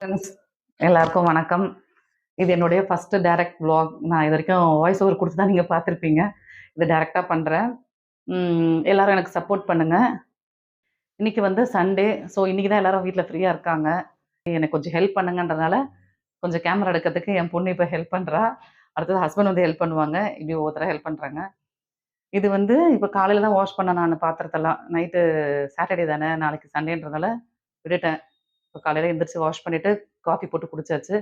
Friends எல்லாருக்கும் வணக்கம். இது என்னுடைய ஃபர்ஸ்ட் டைரக்ட் vlog. நான் இது வரைக்கும் வாய்ஸ் ஓவர் கொடுத்து தான் நீங்கள் பார்த்துருப்பீங்க. இது டைரெக்டாக பண்ணுறேன். எல்லாரும் எனக்கு சப்போர்ட் பண்ணுங்க. இன்னைக்கு வந்து சண்டே, ஸோ இன்னைக்கு தான் எல்லாரும் வீட்டில் ஃப்ரீயாக இருக்காங்க. எனக்கு கொஞ்சம் ஹெல்ப் பண்ணுங்கன்றதுனால கொஞ்சம் கேமரா எடுக்கிறதுக்கு என் பொண்ணு இப்போ ஹெல்ப் பண்ணுறா. அடுத்தது ஹஸ்பண்ட் வந்து ஹெல்ப் பண்ணுவாங்க. இப்படி ஒவ்வொருத்தராக ஹெல்ப் பண்ணுறாங்க. இது வந்து இப்போ காலையில் தான் வாஷ் பண்ணேன் நான் பாத்திரத்தெல்லாம். நைட்டு சாட்டர்டே தானே, நாளைக்கு சண்டேன்றதுனால விட்டுட்டேன். இப்போ காலையில் எந்திரிச்சு வாஷ் பண்ணிவிட்டு காஃபி போட்டு குடிச்சாச்சு.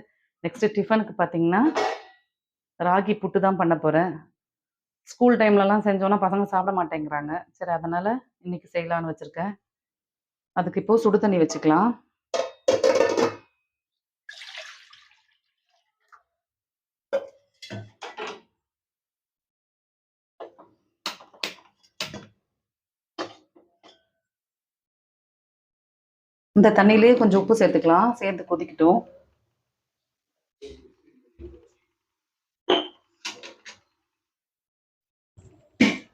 நெக்ஸ்ட்டு டிஃபனுக்கு பார்த்தீங்கன்னா ராகி புட்டு தான் பண்ண போகிறேன். ஸ்கூல் டைம்லலாம் செஞ்சோன்னா பசங்க சாப்பிட மாட்டேங்கிறாங்க. சரி, அதனால் இன்னைக்கு செய்யலான்னு வச்சுருக்கேன். அதுக்கு இப்போது சுடு தண்ணி வச்சுக்கலாம். இந்த தண்ணியிலே கொஞ்சம் உப்பு சேர்த்துக்கலாம். சேர்த்து கொதிக்கட்டும்.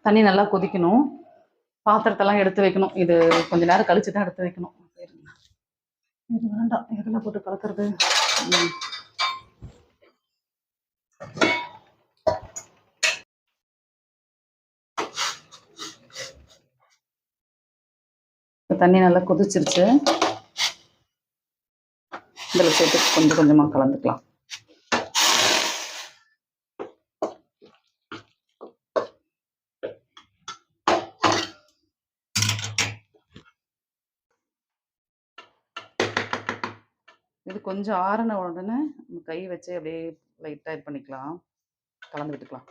தண்ணி நல்லா கொதிக்கணும். பாத்திரத்தெல்லாம் எடுத்து வைக்கணும். இது கொஞ்ச நேரம் கழிச்சு தான் எடுத்து வைக்கணும். இது வேண்டாம், எதில் போட்டு கலக்கிறது. தண்ணி நல்லா கொதிச்சிருச்சு. இதில் சேர்த்து கொஞ்சம் கொஞ்சமாக கலந்துக்கலாம். இது கொஞ்சம் ஆறின உடனே கை வச்சு அப்படியே லைட்டாக இது பண்ணிக்கலாம், கலந்து விட்டுக்கலாம்.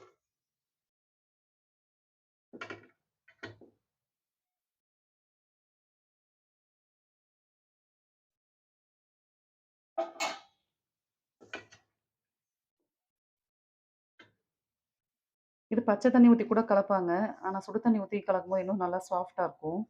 இது பச்சை தண்ணி ஊற்றி கூட கலப்பாங்க. ஆனால் சுடு தண்ணி ஊற்றி கலக்கும்போது இன்னும் நல்லா சாஃப்டாக இருக்கும்.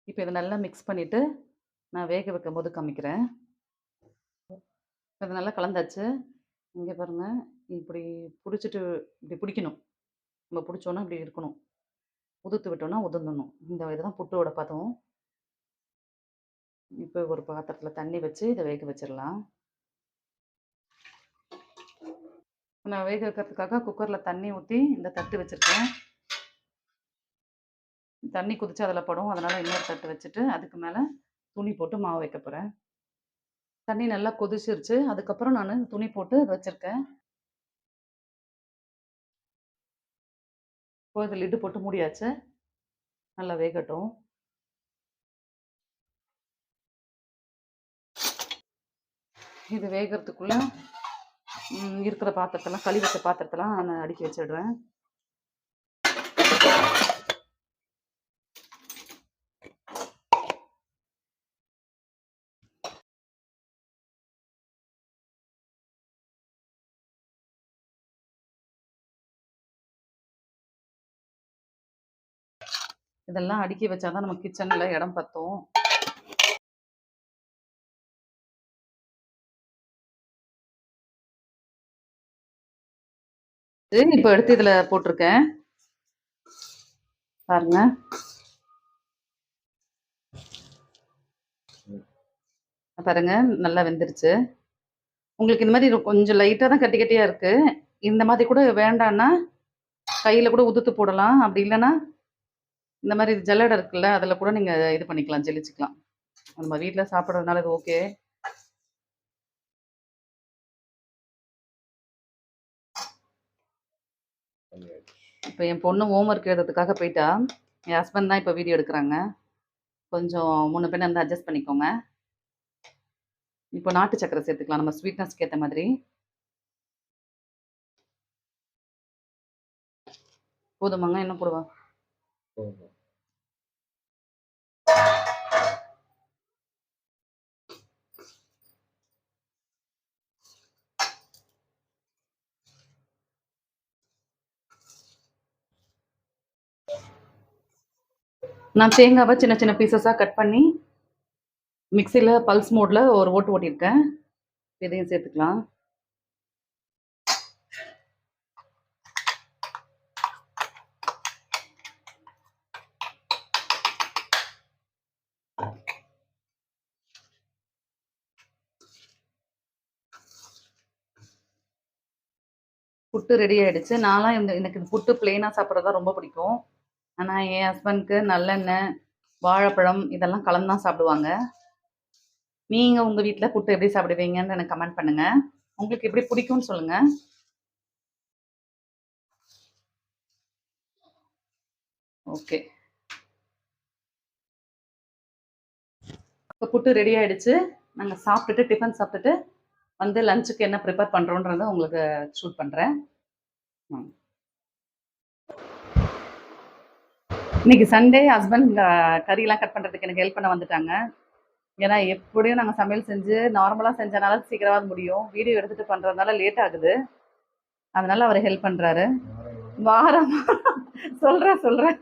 இப்போ இதை நல்லா மிக்ஸ் பண்ணிவிட்டு நான் வேக வைக்கும் போது காமிக்கிறேன். இது நல்லா கலந்தாச்சு. இங்கே பாருங்கள், இப்படி பிடிச்சிட்டு இப்படி பிடிக்கணும். நம்ம பிடிச்சோன்னா இப்படி இருக்கணும். உதுத்து விட்டோன்னா உதிர்ந்துடணும். இந்த இதுதான் புட்டோட பதம். இப்போ ஒரு பாத்திரத்தில் தண்ணி வச்சு இதை வேக வச்சிடலாம். நான் வேக வைக்கிறதுக்காக குக்கரில் தண்ணி ஊற்றி இந்த தட்டு வச்சுருக்கேன். தண்ணி கொதிச்சு அதில் படும், அதனால் இன்னொரு தட்டு வச்சுட்டு அதுக்கு மேலே துணி போட்டு மாவு வைக்க போகிறேன். தண்ணி நல்லா கொதிச்சிருச்சு. அதுக்கப்புறம் நான் துணி போட்டு வச்சுருக்கேன். இப்போ இது லிட்டு போட்டு மூடியாச்சு. நல்லா வேகட்டும். இது வேகிறதுக்குள்ளே இருக்கிற பாத்திரத்தெல்லாம், களி வச்ச பாத்திரத்தெல்லாம் நான் அடுக்கி வச்சிடுறேன். இதெல்லாம் அடுக்கி வச்சாதான் நம்ம கிச்சனில் இடம் பத்தும். இப்போ எடுத்து இதில் போட்டிருக்கேன் பாருங்க. பாருங்க, நல்லா வெந்துருச்சு. உங்களுக்கு இந்த மாதிரி கொஞ்சம் லைட்டாக தான் கட்டி கட்டியாக இருக்குது. இந்த மாதிரி கூட வேண்டான்னா கையில் கூட உதுத்து போடலாம். அப்படி இல்லைன்னா இந்த மாதிரி ஜல்லடை இருக்குல்ல, அதில் கூட நீங்கள் இது பண்ணிக்கலாம், ஜெலிச்சுக்கலாம். நம்ம வீட்டில் சாப்பிட்றதுனால இது ஓகே. இப்போ என் பொண்ணு ஹோம்ஒர்க் எழுதுறதுக்காக போயிட்டா. என் ஹஸ்பண்ட் தான் இப்போ வீடியோ எடுக்கிறாங்க. கொஞ்சம் முன்ன பின்ன வந்து அட்ஜஸ்ட் பண்ணிக்கோங்க. இப்போ நாட்டு சக்கரை சேர்த்துக்கலாம், நம்ம ஸ்வீட்னஸ்க்கு ஏற்ற மாதிரி. போதுமாங்க, என்ன போடுவா? நான் தேங்காவை சின்ன சின்ன பீசஸாக கட் பண்ணி மிக்சியில் பல்ஸ் மோடில் ஒரு ஓட்டு ஓட்டியிருக்கேன். இதையும் சேர்த்துக்கலாம். புட்டு ரெடி ஆயிடுச்சு. நான்லாம் எனக்கு இந்த புட்டு பிளெயினாக சாப்பிட்றது தான் ரொம்ப பிடிக்கும். ஆனால் என் ஹஸ்பண்ட்க்கு நல்லெண்ணெய், வாழைப்பழம் இதெல்லாம் கலந்து தான் சாப்பிடுவாங்க. நீங்கள் உங்கள் வீட்டில் புட்டு எப்படி சாப்பிடுவீங்கன்னு எனக்கு கமெண்ட் பண்ணுங்கள். உங்களுக்கு எப்படி பிடிக்கும்னு சொல்லுங்கள். ஓகே, இப்போ புட்டு ரெடி ஆயிடுச்சு. நாங்கள் சாப்பிட்டுட்டு டிஃபன் சாப்பிட்டுட்டு வந்து லஞ்சுக்கு என்ன ப்ரிப்பேர் பண்ணுறோன்றதை உங்களுக்கு ஷூட் பண்ணுறேன். இன்னைக்கு சண்டே ஹஸ்பண்ட் கறியெல்லாம் கட் பண்ணுறதுக்கு எனக்கு ஹெல்ப் பண்ண வந்துட்டாங்க. ஏன்னா எப்படியும் நாங்கள் சமையல் செஞ்சு நார்மலாக செஞ்சனால சீக்கிரமாக முடியும். வீடியோ எடுத்துகிட்டு பண்ணுறதுனால லேட் ஆகுது. அதனால அவர் ஹெல்ப் பண்ணுறாரு. வாரம் சொல்கிறேன்.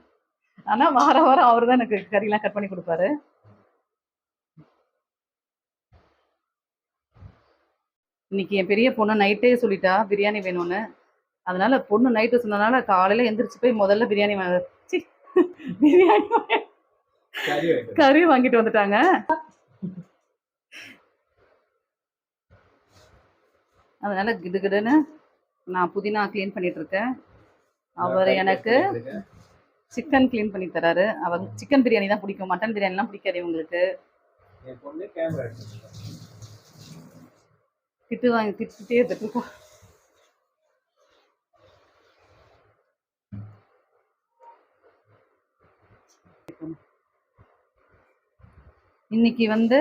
ஆனால் வாரம் அவர் தான் எனக்கு கறியெல்லாம் கட் பண்ணி கொடுப்பாரு. இன்னைக்கு என் பெரிய பொண்ணு நைட்டே சொல்லிட்டா பிரியாணி வேணும்னு. அதனால பொண்ணு நைட்டு சொன்னனால காலையில் எந்திரிச்சு போய் முதல்ல பிரியாணி கறி வாங்கிட்டு வந்துட்டாங்க. அதனால கிடுகிடுன்னு நான் புதினா க்ளீன் பண்ணிட்டு இருக்கேன். அவர் எனக்கு சிக்கன் க்ளீன் பண்ணி தராரு. அவர் சிக்கன் பிரியாணி தான் பிடிக்கும், மட்டன் பிரியாணிலாம் பிடிக்காது இவங்களுக்கு. திட்டுட்டே இருந்துட்டு இன்னைக்கு வந்து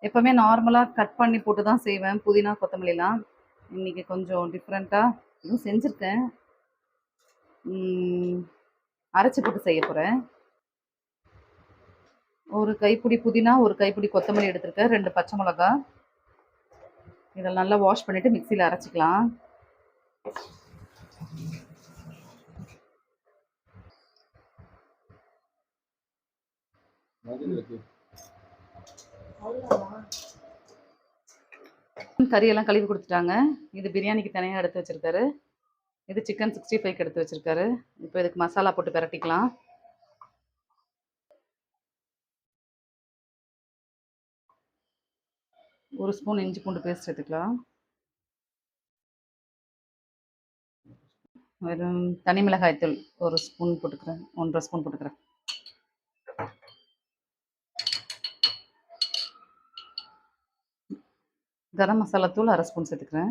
எப்பவுமே நார்மலாக கட் பண்ணி போட்டு தான் செய்வேன் புதினா கொத்தமல்லிலாம். இன்னைக்கு கொஞ்சம் டிஃப்ரெண்ட்டாக இதுவும் செஞ்சுருக்கேன். அரைச்சி போட்டு செய்ய போகிறேன். ஒரு கைப்பிடி புதினா, ஒரு கைப்பிடி கொத்தமல்லி எடுத்துருக்கேன், 2 பச்சை மிளகா. இதெல்லாம் நல்லா வாஷ் பண்ணிவிட்டு மிக்சியில் அரைச்சிக்கலாம். கறியெல்லாம் கழுவி கொடுத்துட்டாங்க. இது பிரியாணிக்கு தனியாக எடுத்து வச்சுருக்காரு. இது சிக்கன் 65க்கு எடுத்து வச்சுருக்காரு. இப்போ இதுக்கு மசாலா போட்டு பிரட்டிக்கலாம். ஒரு ஸ்பூன் இஞ்சி பூண்டு பேஸ்ட் எடுத்துக்கலாம். வெறும் தனி மிளகாய் தூள் ஒரு ஸ்பூன் போட்டுக்கிறேன், 1.5 ஸ்பூன் போட்டுக்கிறேன். கரம் மசாலா தூள் 1/2 ஸ்பூன் சேர்த்துக்கிறேன்.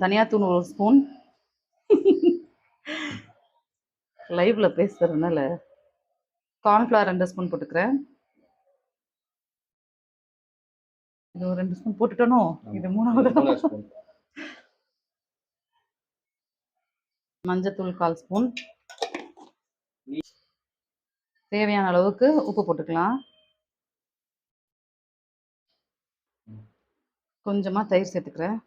தனியாத்தூள் 1 ஸ்பூன். லைவ்ல பேசுறதுனால கார்ன்ஃப்ளவர் 2 ஸ்பூன் போட்டுக்கிறேன். இது ஒரு 2 ஸ்பூன் போட்டுட்டனோ, இது 3வது ஸ்பூன். மஞ்சத்தூள் 1/4 ஸ்பூன். தேவையான அளவுக்கு உப்பு போட்டுக்கலாம். கொஞ்சமா தயிர் சேர்த்துக்கிறேன்.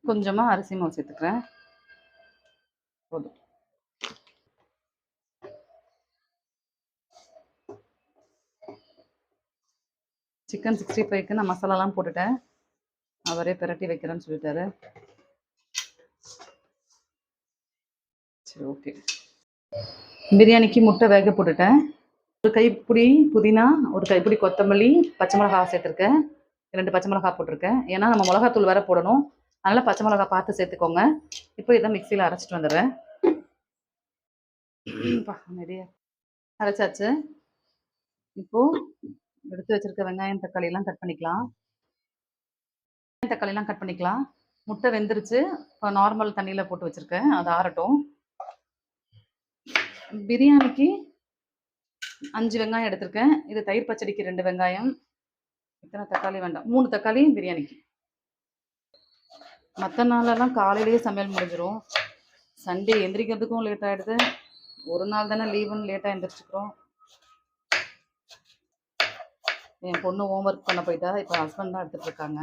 கொஞ்சமா அரிசி மாவு சேர்த்துக்கிறேன். போதும். சிக்கன் 65க்கு நான் மசாலாலாம் போட்டுட்டேன். அவரே பிரட்டி வைக்கிறேன்னு சொல்லிட்டாரு. சரி, ஓகே. பிரியாணிக்கு முட்டை வேக போட்டுட்டேன். ஒரு கைப்பிடி புதினா, ஒரு கைப்பிடி கொத்தமல்லி, பச்சை மிளகாய் சேர்த்துருக்கேன். 2 பச்சை மிளகாய் போட்டிருக்கேன். ஏன்னா நம்ம மிளகாத்தூள் வேற போடணும். அதனால் பச்சை மிளகாய் பார்த்து சேர்த்துக்கோங்க. இப்போ இதை மிக்சியில் அரைச்சிட்டு வந்துடுறேன். நிறைய அரைச்சாச்சு. இப்போது எடுத்து வச்சிருக்க வெங்காயம் தக்காளியெல்லாம் கட் பண்ணிக்கலாம். தக்காளியெல்லாம் கட் பண்ணிக்கலாம். முட்டை வெந்துருச்சு. இப்போ நார்மல் தண்ணியில் போட்டு வச்சுருக்கேன், அது ஆறட்டும். பிரியாணிக்கு 5 வெங்காயம் எடுத்திருக்கேன். இது தயிர் பச்சடிக்கு 2 வெங்காயம். இத்தனை தக்காளி வேண்டாம், 3 தக்காளி பிரியாணிக்கு. மற்ற நாளெல்லாம் காலையிலேயே சமையல் முடிஞ்சிடும். சண்டே எந்திரிக்கிறதுக்கும் லேட் ஆகிடுது. ஒரு நாள் தானே லீவுன்னு லேட்டாக எந்திரிச்சிக்கிறோம். என் பொண்ணு ஹோம்ஒர்க் பண்ண போயிட்டா. இப்போ ஹஸ்பண்ட் தான் எடுத்துகிட்டு இருக்காங்க.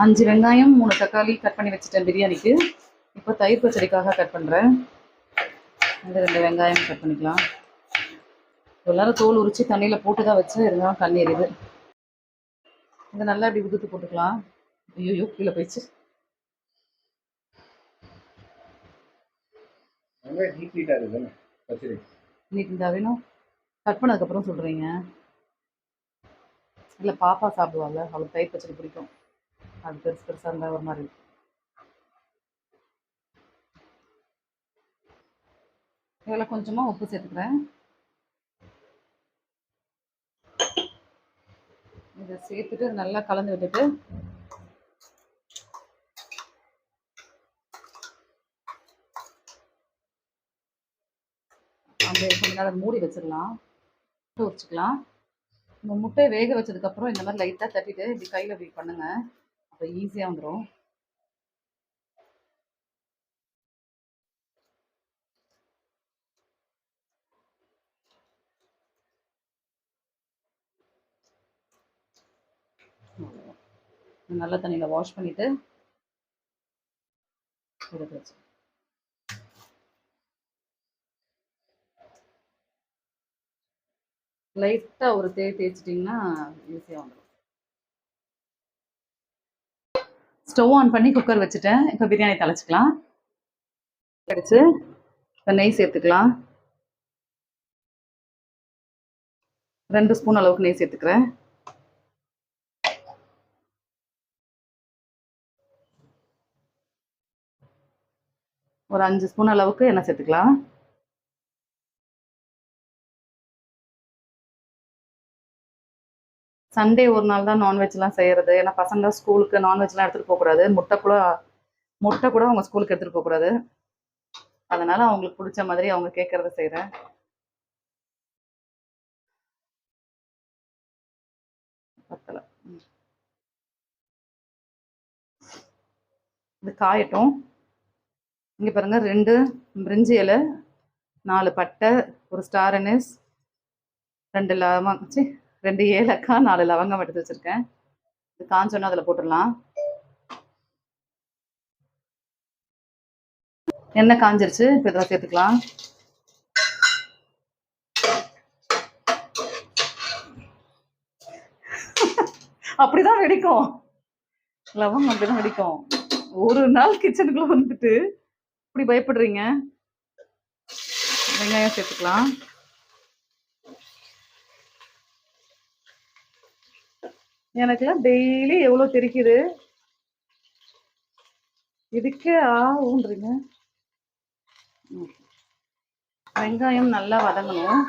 5 வெங்காயம் 3 தக்காளி கட் பண்ணி வச்சுட்டேன் பிரியாணிக்கு. இப்போ தயிர் பச்சடிக்காக கட் பண்ணுறேன். இந்த 2 வெங்காயம் கட் பண்ணிக்கலாம். எல்லாரும் தோல் உரித்து தண்ணியில் போட்டு தான் வச்சு இருந்தாலும் கண்ணி எரியுது. இதை நல்லா இப்படி உதுத்து போட்டுக்கலாம். ஐயோ கீழே போயிடுச்சு. நீட் இருந்தா வேணும். கட் பண்ணதுக்கப்புறம் சொல்கிறீங்க. இல்லை பாப்பா சாப்பிடுவாங்க, அவளுக்கு தயிர் பச்சடி பிடிக்கும். அது பெருசு பெருசாக இருந்தால் ஒரு மாதிரி. இதில் கொஞ்சமாக உப்பு சேர்த்துக்கிறேன். இதை சேர்த்துட்டு நல்லா கலந்து விட்டுட்டு அந்த கொஞ்ச நேரம் மூடி வச்சிடலாம். முட்டை வச்சுக்கலாம். இந்த முட்டையை வேக வச்சதுக்கப்புறம் இந்த மாதிரி லைட்டாக தட்டிட்டு இப்படி கையில் இப்படி பண்ணுங்க, அப்போ ஈஸியாக வந்துடும். நல்ல தண்ணியில் வாஷ் பண்ணிவிட்டு எடுத்து வச்சு லைட்டாக ஒரு தேய்ச்சிட்டிங்கன்னா ஈஸியாக வந்துடும். ஸ்டவ் ஆன் பண்ணி குக்கர் வச்சுட்டேன். இப்போ பிரியாணி தலைச்சிக்கலாம். கடிச்சு இப்போ நெய் சேர்த்துக்கலாம். 2 ஸ்பூன் அளவுக்கு நெய் சேர்த்துக்கிறேன். ஒரு 5 ஸ்பூன் அளவுக்கு எண்ணெய் சேர்த்துக்கலாம். சண்டே ஒரு நாள் தான் நான்வெஜ்லாம் செய்கிறது. ஏன்னா பசங்க ஸ்கூலுக்கு நான்வெஜ்லாம் எடுத்துகிட்டு போகக்கூடாது. முட்டை கூட அவங்க ஸ்கூலுக்கு எடுத்துகிட்டு போகக்கூடாது. அதனால் அவங்களுக்கு பிடிச்ச மாதிரி அவங்க கேட்குறத செய்கிறேன். பத்தலை, இது காயட்டும். இங்கே பாருங்கள், 2 பிரிஞ்சி இலை, 4 பட்டை, ஒரு ஸ்டார் அனீஸ், 2 ஏலக்காய், 4 லவங்கம் எடுத்து வச்சுருக்கேன். இது காஞ்சோன்னா அதில் போட்டுடலாம். எண்ணெய் காஞ்சிருச்சு. இப்போ இதெல்லாம் சேர்த்துக்கலாம். அப்படிதான் வெடிக்கும் லவங்கம், அப்படிதான் வெடிக்கும். ஒரு நாள் கிச்சனுக்குள்ள வந்துட்டு இப்படி பயப்படுறீங்க. வெங்காயம் சேர்த்துக்கலாம். எனக்குலாம் டெய்லி எவ்வளோ தெரிக்குது, இதுக்கே ஊன்றீங்க. வெங்காயம் நல்லா வதங்கணும்.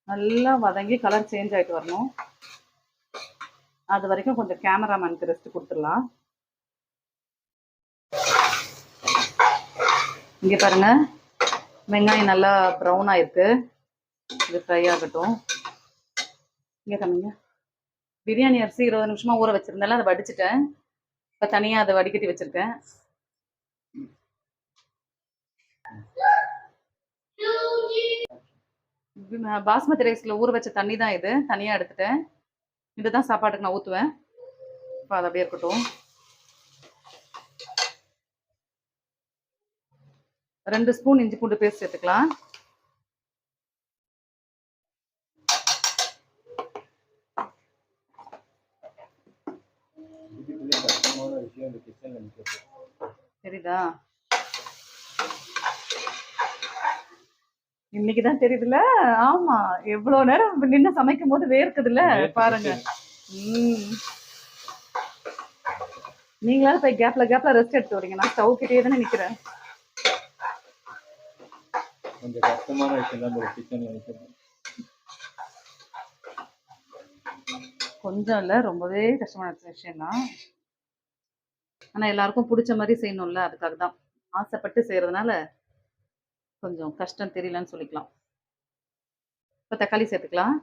நல்லா வதங்கி கலர் சேஞ்ச் ஆகிட்டு வரணும். அது வரைக்கும் கொஞ்சம் கேமராமேனுக்கு ரெஸ்ட் கொடுத்துடலாம். இங்கே பாருங்க, வெங்காயம் நல்லா ப்ரௌன் ஆயிருக்கு. இது ஃப்ரை ஆகட்டும். இங்கே கம்மிங்க. பிரியாணி அரிசி 20 நிமிஷமா ஊற வச்சிருந்தேன், அதை வடிச்சிட்டேன். இப்போ தனியாக அதை வடிகட்டி வச்சிருக்கேன். பாஸ்மதி ரைஸ்ல ஊற வச்ச தண்ணி தான் இது, தனியா எடுத்துட்டேன். இதுதான் சாப்பாட்டுக்கு நான் ஊற்றுவேன். இப்போ அது அப்படியே இருக்கட்டும். 2 ஸ்பூன் இஞ்சி பூண்டு பேஸ்ட் சேர்த்துக்கலாம். தெரியுதா? இன்னைக்குதான் தெரியுதுல்ல. ஆமா, எவ்வளவு நேரம் நின்று சமைக்கும் போது வேர்க்குதுல்ல, பாருங்க. நீங்களாவது போய் கேப்ல ரெஸ்ட் எடுத்து வரீங்க. நான் ஸ்டவ் கிட்டே தானே நிக்கிறேன். கொஞ்சம் கஷ்டமான விஷயம் தான் கிச்சன். கொஞ்சம் இல்லை, ரொம்பவே கஷ்டமான விஷயம் தான். ஆனால் எல்லாருக்கும் பிடிச்ச மாதிரி செய்யணும்ல, அதுக்காக தான். ஆசைப்பட்டு செய்யறதுனால கொஞ்சம் கஷ்டம் தெரியலன்னு சொல்லிக்கலாம். இப்போ தக்காளி சேர்த்துக்கலாம்.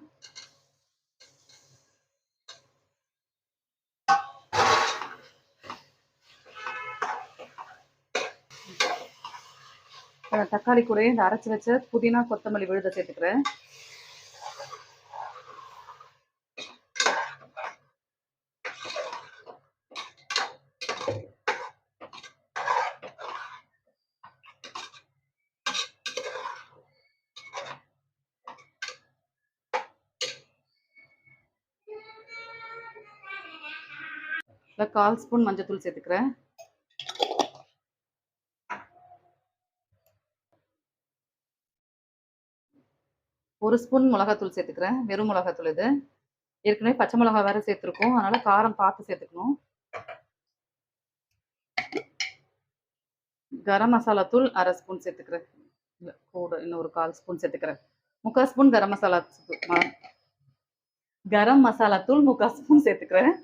தக்காளி கூட இந்த அரைச்சி வச்ச புதினா கொத்தமல்லி விழுத சேர்த்துக்கிறேன். இதில் 1/4 ஸ்பூன் மஞ்சத்தூள் சேர்த்துக்கிறேன். 1 ஸ்பூன் மிளகாத்தூள் சேர்த்துக்கிறேன். வெறும் மிளகாத்தூள் இது. ஏற்கனவே பச்சை மிளகா வேற சேர்த்துருக்கோம், அதனால காரம் பார்த்து சேர்த்துக்கணும். கரம் மசாலா தூள் 1/2 ஸ்பூன் சேர்த்துக்கிறேன். இல்லை கூட இன்னும் ஒரு 1/4 ஸ்பூன் சேர்த்துக்கிறேன். 3/4 ஸ்பூன் கரம் மசாலா தூள் 3/4 ஸ்பூன் சேர்த்துக்கிறேன்.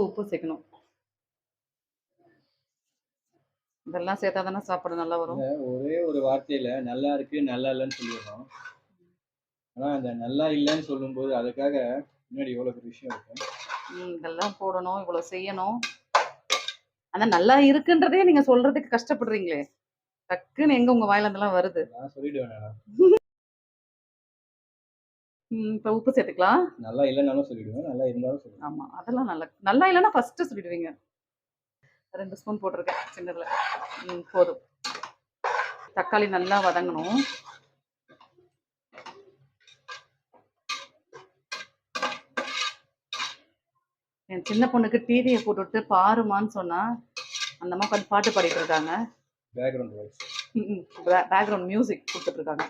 உப்பு சேர்க்கணும். இதெல்லாம் சேர்த்தா தானே சாப்பாடு நல்லா வரும். ஒரே ஒரு வார்த்தையில நல்லா இருக்கு நல்லா இல்லைன்னு சொல்லிடுறோம். ஆனா அந்த நல்லா இல்லைன்னு சொல்லும்போது அதுக்காக முன்னாடி எவ்வளவு விஷயம் இருக்கு. இதெல்லாம் போடணும், இவ்வளவு செய்யணும். ஆனா நல்லா இருக்குன்றதே நீங்க சொல்றதுக்கு கஷ்டப்படுறீங்களே, டக்குன்னு எங்க உங்க வாயில இருந்தெல்லாம் வருது. நான் சொல்லிடுவேன். இப்ப உப்பு சேர்த்துக்கலாம். நல்லா இல்லைன்னாலும் சொல்லிடுவேன், நல்லா இருந்தாலும் சொல்லுவேன். ஆமா, அதெல்லாம் நல்லா இல்லைன்னா ஃபர்ஸ்ட் சொல்லிடுவீங்க. 2 ஸ்பூன் போட்டிருக்கேன் சின்னதுல. போதும். தக்காளி நல்லா வதங்கணும். என் சின்ன பொண்ணுக்கு டிவியை போட்டுவிட்டு பாருமான்னு சொன்னா அந்த அம்மா உட்காந்து பாட்டு பாடிட்டு இருக்காங்க. பேக்ரவுண்ட் மியூசிக் கொடுத்துட்டு இருக்காங்க.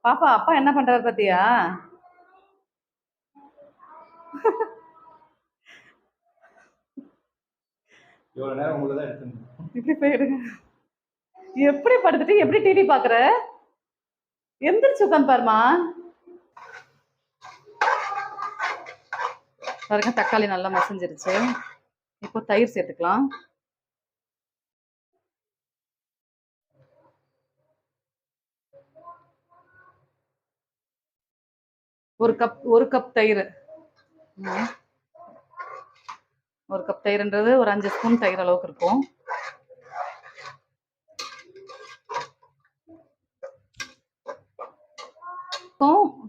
பாப்பா அப்பா என்ன பண்றாரு பாத்தியா? இவ்வளவு நேரம் உங்களை தான் எடுத்துருந்தேன். இப்படி போயிடுங்க. எப்படி படுத்துட்டு எப்படி டிவி பாக்குற? எந்திரிச்சு உட்காந்து பாருமா. பாருங்க தக்காளி நல்லா மசிஞ்சிருச்சு. இப்போ தயிர் சேர்த்துக்கலாம். ஒரு கப் தயிர். ஒரு கப் தயிர்ன்றது ஒரு 5 ஸ்பூன் தயிர் அளவுக்கு இருக்கும்.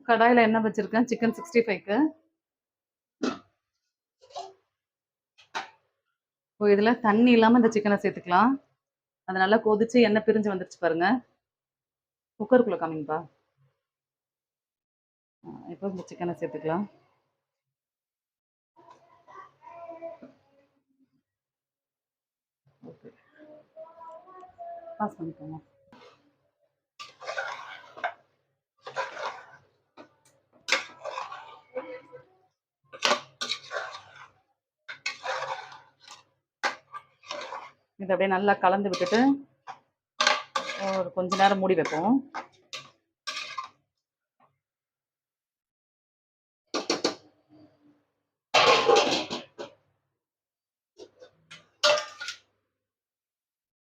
கடாயில எண்ணெய் வச்சிருக்கேன் சிக்கன் 65க்கு. இதுல தண்ணி இல்லாம இந்த சிக்கனை சேர்த்துக்கலாம். அது நல்லா கொதிச்சு எண்ணெய் பிரிஞ்சு வந்துருச்சு பாருங்க. குக்கருக்குள்ள காமிங்கப்பா. இப்போ இந்த சிக்கனை சேர்த்துக்கலாம். ஓகே, பாஸ் பண்ணிக்கோங்க. இதை அப்படியே நல்லா கலந்து விட்டுட்டு ஒரு கொஞ்ச நேரம் மூடி வைப்போம்.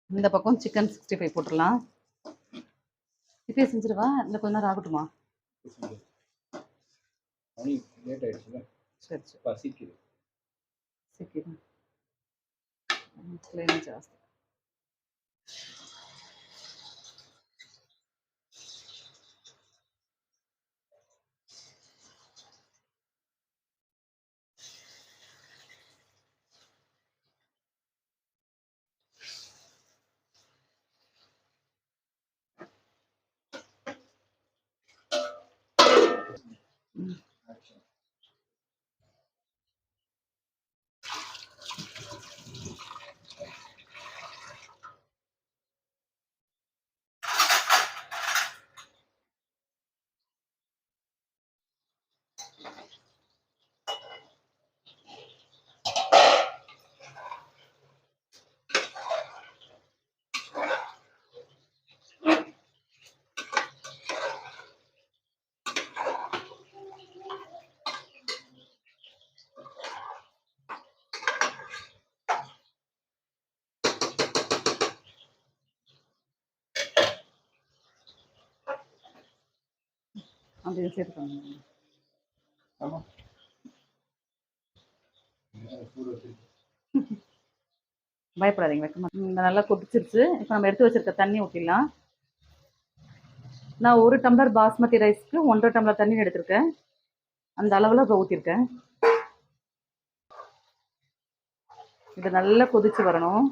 இந்த பக்கம் சிக்கன் 65 போட்டுடலாம். இப்பயே செஞ்சிருவா இல்லை கொஞ்ச நேரம் ஆகட்டுமா? சரி சரி. பசிக்குது. சிக்கன் ஜாஸ்தி. அப்படியே சேர்த்துக்கோங்க. ஆமாம். பயப்படாதீங்க, வைக்க மாட்டேன். நல்லா கொதிச்சிருச்சு. இப்போ நம்ம எடுத்து வச்சிருக்க தண்ணி ஊற்றிடலாம். நான் 1 டம்ளர் பாஸ்மதி ரைஸ்க்கு 1.5 டம்ளர் தண்ணி எடுத்திருக்கேன். அந்த அளவில் இப்போ ஊற்றிருக்கேன். இது நல்லா கொதிச்சு வரணும்.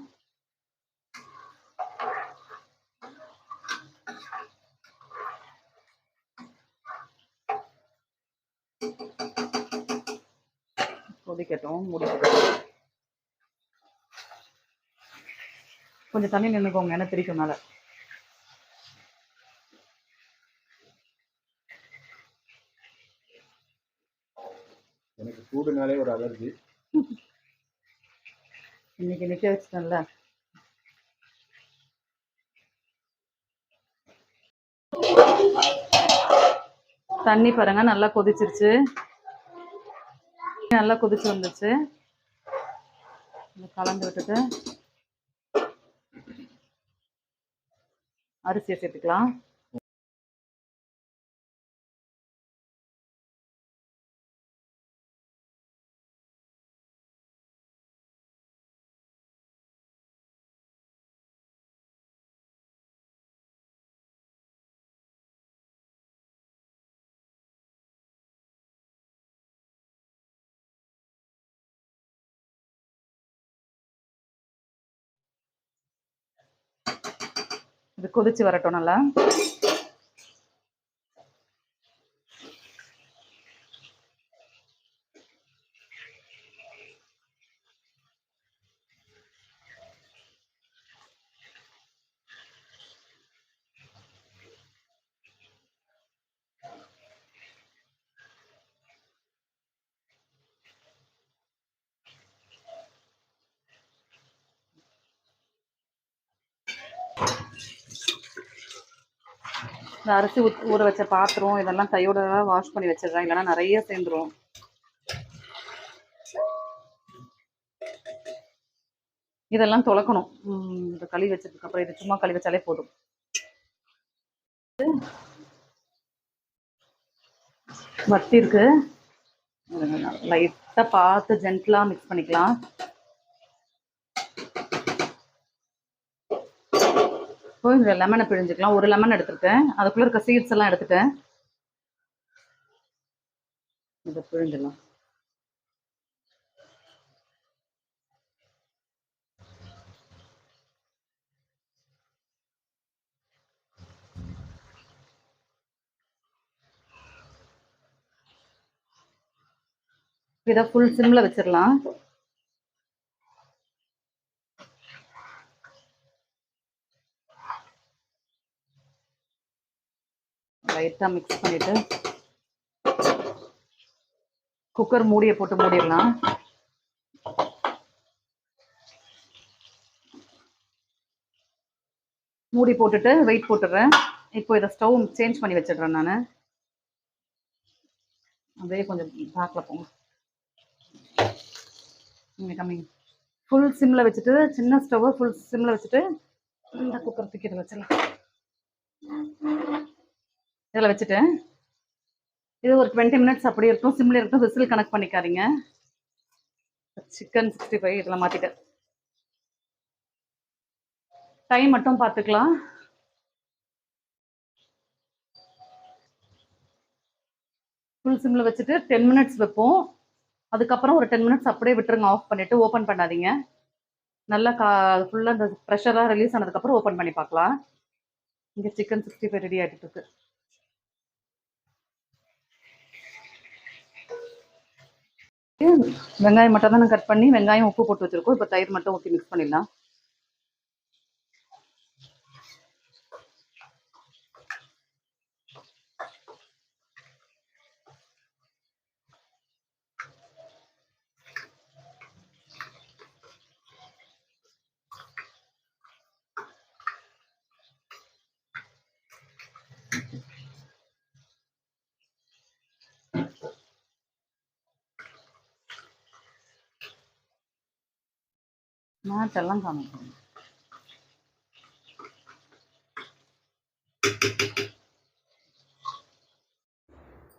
கொதிக்கட்டும், மூடி போட்டுக்கலாம். கொஞ்சம் தண்ணி நின்றுக்கோங்க, ஏன்னா திரிக்கும் மேலே. எனக்கு சூடுனாலே ஒரு அலர்ஜி. இன்னைக்கு நிற்க வச்சுட்டேன்ல. தண்ணி பாருங்க நல்லா கொதிச்சிருச்சு. நல்லா கொதிச்சு வந்துச்சு. கலந்து விட்டுட்டு அரிசியை சேர்த்துக்கலாம். இது கொதிச்சு வரட்டும் நல்லா. இந்த அரிசி ஊற வச்ச பாத்திரம் இதெல்லாம் கையோட வாஷ் பண்ணி வச்சிடுறேன், இல்லைன்னா நிறைய சேர்ந்துரும். இதெல்லாம் துலக்கணும். இதை கழுவி வச்சதுக்கு அப்புறம் இது சும்மா கழுவி வச்சாலே போதும். வத்தி இருக்கு, லைட்டாக பார்த்து ஜென்டலாக மிக்ஸ் பண்ணிக்கலாம். இப்போ இந்த லெமனை பிழிஞ்சுக்கலாம். 1 லெமன் எடுத்துருக்கேன், அதுக்குள்ளே இருக்க சீட்ஸ் எல்லாம் எடுத்துட்டேன். இதை பிழிஞ்சிடலாம். இதை ஃபுல் சிம்மில் வச்சிடலாம். லைட்டாக மிக்ஸ் பண்ணிவிட்டு குக்கர் மூடியை போட்டு மூடிடலாம். மூடி போட்டுட்டு வெயிட் போட்டுடுறேன். இப்போ இதை ஸ்டவ் சேஞ்ச் பண்ணி வச்சிடுறேன் நான். அப்படியே கொஞ்சம் பேக்கில் போங்க. நீங்கள் கம்மிங்க. ஃபுல் சிம்மில் வச்சுட்டு, சின்ன ஸ்டவ்வை ஃபுல் சிம்மில் வச்சுட்டு இந்த குக்கர் தூக்கிட்டு வச்சிடலாம். இதில் வச்சுட்டேன். இது ஒரு 20 மினிட்ஸ் அப்படியே இருக்கும், சிம்மில் இருக்கும். விசில் கனெக்ட் பண்ணிக்காதீங்க. சிக்கன் 65 இதில் மாற்றிட்டேன். டைம் மட்டும் பார்த்துக்கலாம். ஃபுல் சிம்மில் வச்சுட்டு 10 மினிட்ஸ் வைப்போம். அதுக்கப்புறம் ஒரு 10 மினிட்ஸ் அப்படியே விட்டுருங்க, ஆஃப் பண்ணிவிட்டு. ஓப்பன் பண்ணாதீங்க. நல்லா ஃபுல்லாக இந்த ப்ரெஷராக ரிலீஸ் ஆனதுக்கப்புறம் ஓப்பன் பண்ணி பார்க்கலாம். இங்கே சிக்கன் 65 ரெடி ஆகிட்டு இருக்கு. வெங்காயம் மட்டும் தான் கட் பண்ணி வெங்காயம் உப்பு போட்டு வச்சிருக்கோம். இப்போ தயிர் மட்டும் ஊற்றி மிக்ஸ் பண்ணிடலாம். மேட்ச் எல்லாம் காமிக்கணும்.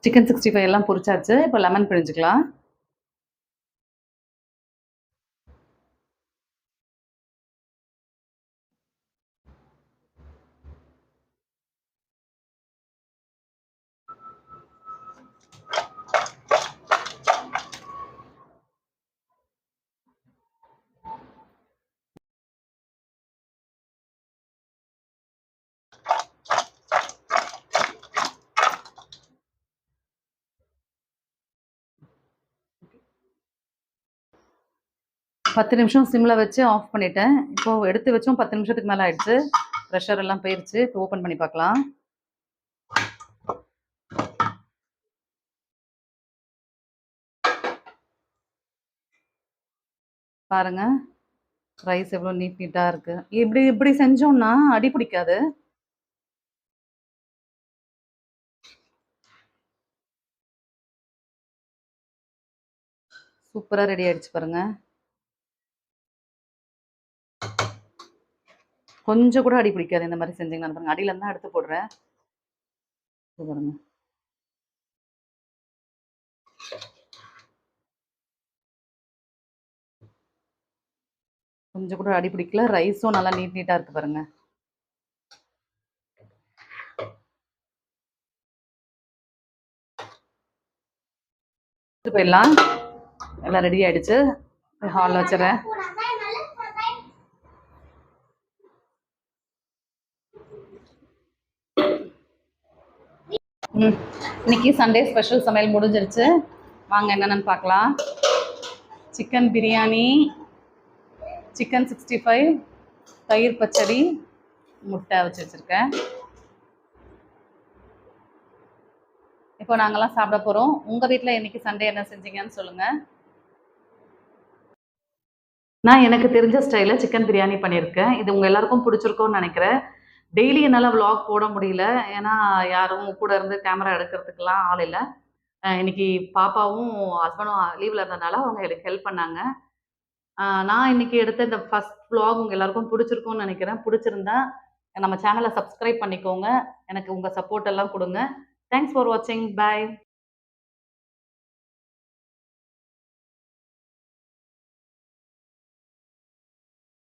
சிக்கன் 65 எல்லாம் பொரிச்சாச்சு. இப்போ லெமன் பிழிஞ்சுக்கலாம். 10 நிமிஷம் சிம்மில் வச்சு ஆஃப் பண்ணிட்டேன். இப்போது எடுத்து வச்சும் 10 நிமிஷத்துக்கு மேலே ஆயிடுச்சு. ப்ரெஷர் எல்லாம் போயிடுச்சு. இப்போ ஓப்பன் பண்ணி பார்க்கலாம். பாருங்க, ரைஸ் எவ்வளோ நீட்டாக இருக்குது. இப்படி இப்படி செஞ்சோம்னா அடி பிடிக்காது. சூப்பராக ரெடி ஆயிடுச்சு பாருங்க. கொஞ்சம் கூட அடி பிடிக்காது இந்த மாதிரி செஞ்சீங்கன்னா. பாருங்க, அடியில தான் எடுத்து போடுறேன். பாருங்க, கொஞ்சம் கூட அடி பிடிக்கல. ரைஸும் நல்லா நீட்டாக இருக்கு பாருங்க. போயிடலாம். எல்லாம் ரெடி ஆயிடுச்சு. ஹாலில் வச்சுறேன். இன்னைக்கு சண்டே ஸ்பெஷல் சமையல் முடிஞ்சிருச்சு. வாங்க என்னென்னு பார்க்கலாம். சிக்கன் பிரியாணி, சிக்கன் 65, தயிர் பச்சடி, முட்டை வச்சு வச்சுருக்கேன். இப்போ நாங்கள்லாம் சாப்பிட போகிறோம். உங்கள் வீட்டில் இன்னைக்கு சண்டே என்ன செஞ்சீங்கன்னு சொல்லுங்கள். நான் எனக்கு தெரிஞ்ச ஸ்டைலில் சிக்கன் பிரியாணி பண்ணியிருக்கேன். இது உங்கள் எல்லாருக்கும் பிடிச்சிருக்கோன்னு நினைக்கிறேன். டெய்லி என்னால் விலாக் போட முடியல. ஏன்னா யாரும் கூட இருந்து கேமரா எடுக்கிறதுக்கெல்லாம் ஆள் இல்லை. இன்னைக்கு பாப்பாவும் ஹஸ்பண்டும் லீவில் இருந்ததுனால அவங்க எனக்கு ஹெல்ப் பண்ணாங்க. நான் இன்னைக்கு எடுத்த இந்த ஃபர்ஸ்ட் விலாக் உங்கள் எல்லாருக்கும் பிடிச்சிருக்கும்னு நினைக்கிறேன். பிடிச்சிருந்தா நம்ம சேனலை சப்ஸ்கிரைப் பண்ணிக்கோங்க. எனக்கு உங்கள் சப்போர்ட் எல்லாம் கொடுங்க. தேங்க்ஸ் ஃபார் வாட்சிங். பை.